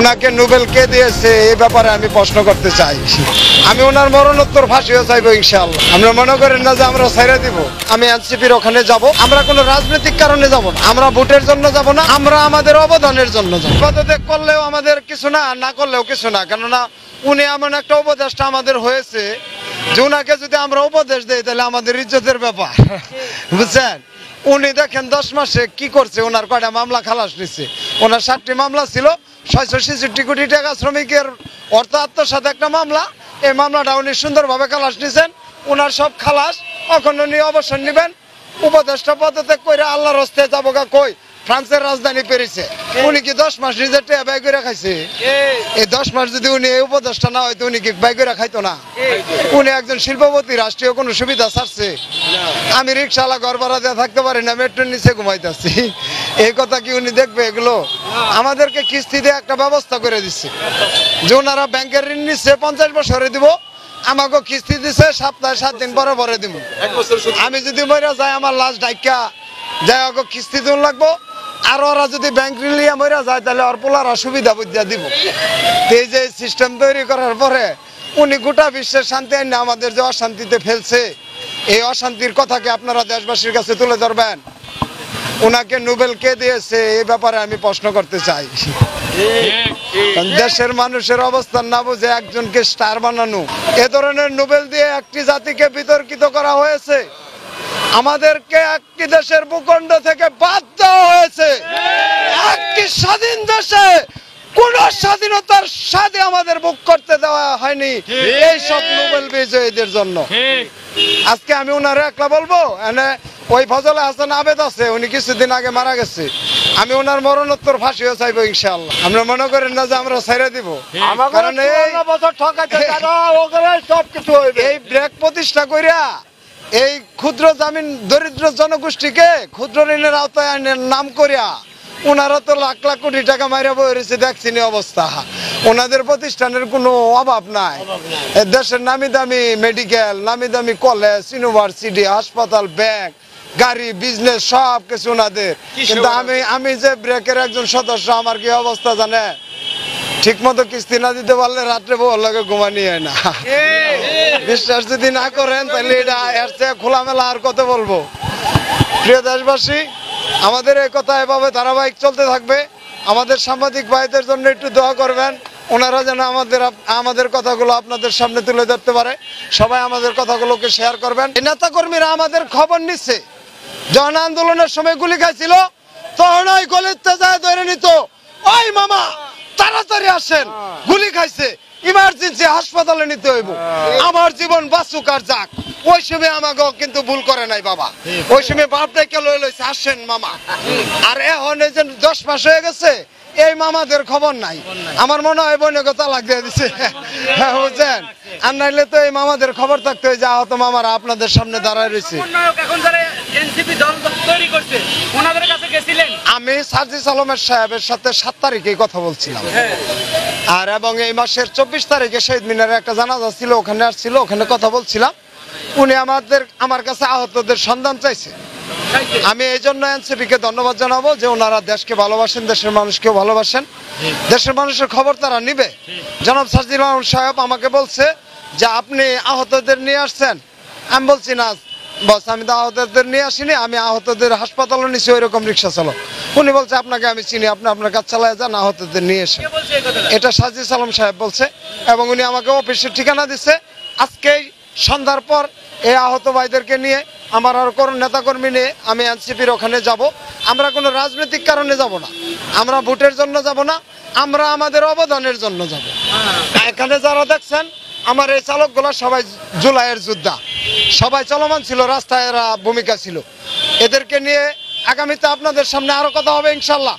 ওনাকে নোবেল কে দিয়েছে এই ব্যাপারে আমি প্রশ্ন করতে চাই। আমি ওনার মরণোত্তর ফাঁসিও চাইবো ইনশাআল্লাহ। আমরা মনে করেন না যে আমরা ছাইরা দিব। আমি এনসিপির ওখানে যাব। আমরা কোনো রাজনৈতিক কারণে যাব না, আমরা ভোটের জন্য যাব না, আমরা আমাদের অবদানের জন্য যাব। পদত্যাগ করলেও আমাদের কিছু না, না করলেও কিছু না, কেননা উনি এমন একটা উপদেশটা আমাদের হয়েছে যে উনাকে যদি আমরা উপদেশ দেই তাহলে আমাদের ইজ্জতের ব্যাপার, বুঝছেন। উনি দেখেন 10 মাসে কি করছে, ওনার কয়টা মামলা খালাস নিচ্ছে। ওনার 7টি মামলা ছিল, 666 কোটি টাকা শ্রমিকের অর্থ আত্মসাৎ একটা মামলা। এই মামলাটা উনি সুন্দরভাবে খালাস নিছেন। ওনার সব খালাস, এখন উনি অবসর নেবেন। উপদেষ্টা পদত্যাগ করে আল্লাহর হস্তে যাবো গা কই, ফ্রান্সের রাজধানী প্যারিসে। উনি কি 10 মাস নিজের টেয়া ব্যয় করে খাইছে? এই 10 মাস যদি উনি এই উপদেষ্টা না হয়তো উনি কি ব্যয় করে খাইতো না? উনি একজন শিল্পপতি, রাষ্ট্রীয় কোনো সুবিধা ছাড়ছে? আমি রিক্সাওয়ালা ঘর ভাড়া দিয়ে থাকতে পারি না, মেট্রোর নিচে ঘুমাইতেছি, এই কথা কি উনি দেখবে? এগুলো আমাদেরকে কিস্তি দিয়ে একটা ব্যবস্থা করে দিচ্ছে যে ওনারা ব্যাংকের ঋণ নিচ্ছে 50 বছরে দিব, আমাকে কিস্তি দিছে সপ্তাহে 7 দিন পরে পরে দিব। আমি যদি মরে যাই আমার লাশ ডাইকা যাই ওকে কিস্তি দিন লাগবো। আর ওরা যদি ব্যাংক ঋণ নিয়ে মরে যায় তাহলে ওর পোলারা সুবিধা বুঝিয়া দিব। এই যে সিস্টেম তৈরি করার পরে উনি গোটা বিশ্বের শান্তি আইনে আমাদের যে অশান্তিতে ফেলছে, এই অশান্তির কথাকে আপনারা দেশবাসীর কাছে তুলে ধরবেন। ওনাকে নোবেল কে দিয়েছে এই ব্যাপারে আমি প্রশ্ন করতে চাই। দেশের মানুষের অবস্থান না বুঝে একজনকে স্টার বানানো, এ ধরনের নোবেল দিয়ে একটি জাতিকে বিতর্কিত করা হয়েছে। আমাদেরকে একটি দেশের ভূখণ্ড থেকে বাদ দেওয়া হয়েছে। একটি স্বাধীন দেশে কোন স্বাধীনতার স্বাদে আমাদের ভোগ করতে দেওয়া হয়নি এই সব নোবেল বিজয়ীদের জন্য। আজকে আমি ওনারে একলা বলবো, ওই ফজলে হাসান আবেদ আছে, উনি কিছুদিন আগে মারা গেছে। আমি ওনার মরণোত্তর ফাঁসিও চাইবো ইনশাআল্লাহ। আমরা মনে করেন না যে আমরা ছেড়ে দিব, কারণ এই ব্রেক প্রতিষ্ঠা করিয়া এই ক্ষুদ্র জামিন দরিদ্র জনগোষ্ঠীকে ক্ষুদ্র ঋণের আওতায় আইনের নাম করিয়া ওনারা তো লাখ লাখ কোটি টাকা মাইরা বইছে, দেখছিনি অবস্থা। ওনাদের প্রতিষ্ঠানের কোনো অভাব নাই। দেশের নামি দামি মেডিকেল, নামি দামি কলেজ, ইউনিভার্সিটি, হাসপাতাল, ব্যাংক, গাড়ি, বিজনেস সব কিছু ওনাদের। কিন্তু আমি যে ব্রেকের একজন সদস্য, আমার কি অবস্থা জানে? ঠিক মতো কিস্তি না দিতে পারলে রাত্রে বউ লাগে ঘুমানি হয় না। বিশ্বাস যদি না করেন তাহলে এটা এর চেয়ে খোলামেলা আর কত বলবো। প্রিয় দেশবাসী, আমাদের এই কথা এভাবে ধারাবাহিক চলতে থাকবে। আমাদের সাংবাদিক ভাইদের জন্য একটু দোয়া করবেন, ওনারা যেন আমাদের কথাগুলো আপনাদের সামনে তুলে ধরতে পারে। সবাই আমাদের কথাগুলোকে শেয়ার করবেন। এই নেতা কর্মীরা আমাদের খবর নিচ্ছে, জন আন্দোলনের সময় গুলি খাইছিল তখন ওই গলিতে যায় ধরে নিত, ওই মামা তাড়াতাড়ি আসেন, গুলি খাইছে, ইমার্জেন্সি হাসপাতালে নিতে হইব, আমার জীবন বাঁচুক আর যাক। ওই সময় আমাকে কিন্তু ভুল করে নাই বাবা, ওই সময় বাপটাকে লই লইছে, আসেন মামা। আর এখন এই যে 10 মাস হয়ে গেছে, এই মামাদের খবর নাই। আমার মনে হয় বোনকে তালাক দিয়ে দিছে, বুঝছেন। আর নাইলে তো এই মামাদের খবর থাকতো যে আহত মামারা আপনাদের সামনে দাঁড়ায় রয়েছে। আমি সার্জিস আলমের সাহেবের সাথে 7 তারিখে কথা বলছিলাম, আর এবং এই মাসের 24 তারিখে শহীদ মিনারে একটা জানাজা ছিল, ওখানে আসছিল, ওখানে কথা বলছিলাম। উনি আমার কাছে আহতদের সন্ধান চাইছে। আমি এই জন্য এনসিপিকে ধন্যবাদ জানাবো যে ওনারা দেশকে ভালোবাসেন, দেশের মানুষকেও ভালোবাসেন, দেশের মানুষের খবর তারা নিবে। জনাব সার্জিস আলম সাহেব আমাকে বলছে যে আপনি আহতদের নিয়ে আসছেন। আমি বলছি না বস, আমি তো আহতদের নিয়ে আসিনি, আমি আহতদের হাসপাতালে নিচ্ছি, ওই রকম রিক্সা চালো। উনি বলছে আপনাকে আমি চিনি, আপনি আপনার কাজ চালায় যান, আহতদের নিয়ে এসে। এটা সার্জিস আলম সাহেব বলছে, এবং উনি আমাকে অফিসের ঠিকানা দিচ্ছে। আজকেই সন্ধ্যার পর এই আহত ভাইদেরকে নিয়ে, আমার আর কোন নেতাকর্মী নিয়ে আমি এনসিপির ওখানে যাব। আমরা কোনো রাজনৈতিক কারণে যাব না, আমরা ভোটের জন্য যাব না, আমরা আমাদের অবদানের জন্য যাব। এখানে যারা দেখছেন আমার এই চালকগুলো সবাই জুলাইয়ের যোদ্ধা, সবাই চলমান ছিল, রাস্তায় এরা ভূমিকা ছিল। এদেরকে নিয়ে আগামীতে আপনাদের সামনে আরো কথা হবে ইনশাল্লাহ।